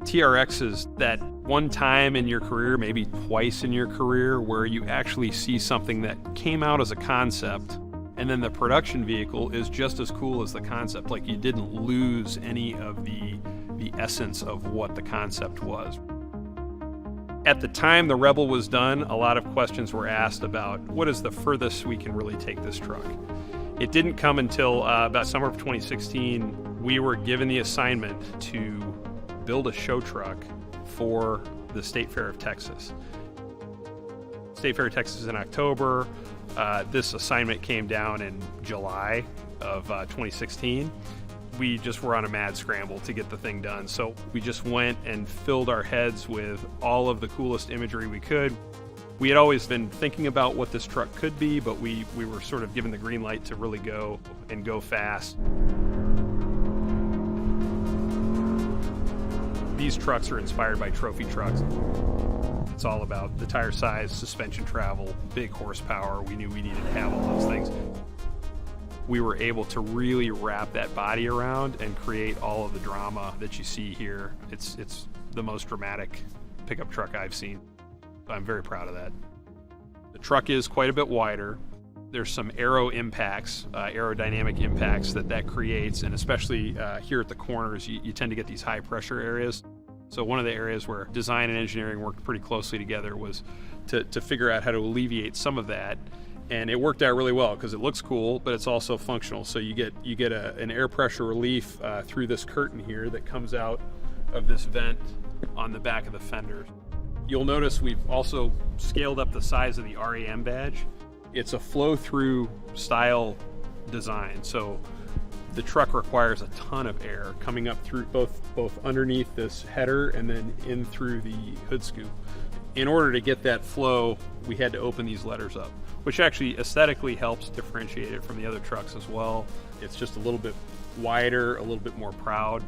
TRX is that one time in your career, maybe twice in your career, where you actually see something that came out as a concept, and then the production vehicle is just as cool as the concept. Like, you didn't lose any of the essence of what the concept was. At the time the Rebel was done, a lot of questions were asked about what is the furthest we can really take this truck. It didn't come until about summer of 2016. We were given the assignment to build a show truck for the State Fair of Texas. State Fair of Texas in October. This assignment came down in July of 2016. We just were on a mad scramble to get the thing done. So we just went and filled our heads with all of the coolest imagery we could. We had always been thinking about what this truck could be, but we were sort of given the green light to really go and go fast. These trucks are inspired by trophy trucks. It's all about the tire size, suspension travel, big horsepower. We knew we needed to have all those things. We were able to really wrap that body around and create all of the drama that you see here. It's the most dramatic pickup truck I've seen. I'm very proud of that. The truck is quite a bit wider. There's some aerodynamic impacts that creates, and especially here at the corners, you tend to get these high pressure areas. So one of the areas where design and engineering worked pretty closely together was to figure out how to alleviate some of that. And it worked out really well because it looks cool, but it's also functional. So you get an air pressure relief through this curtain here that comes out of this vent on the back of the fender. You'll notice we've also scaled up the size of the RAM badge. It's a flow-through style design, so the truck requires a ton of air coming up through both underneath this header and then in through the hood scoop. In order to get that flow, we had to open these letters up, which actually aesthetically helps differentiate it from the other trucks as well. It's just a little bit wider, a little bit more proud.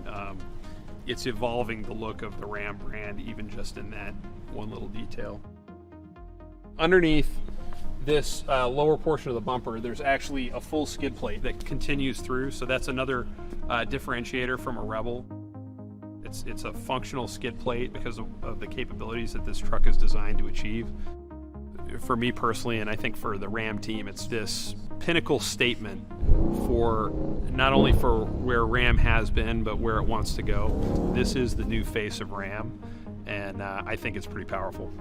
It's evolving the look of the Ram brand, even just in that one little detail. Underneath this lower portion of the bumper, there's actually a full skid plate that continues through, so that's another differentiator from a Rebel. It's a functional skid plate because of the capabilities that this truck is designed to achieve. For me personally, and I think for the Ram team, it's this pinnacle statement for not only for where Ram has been, but where it wants to go. This is the new face of Ram, and I think it's pretty powerful.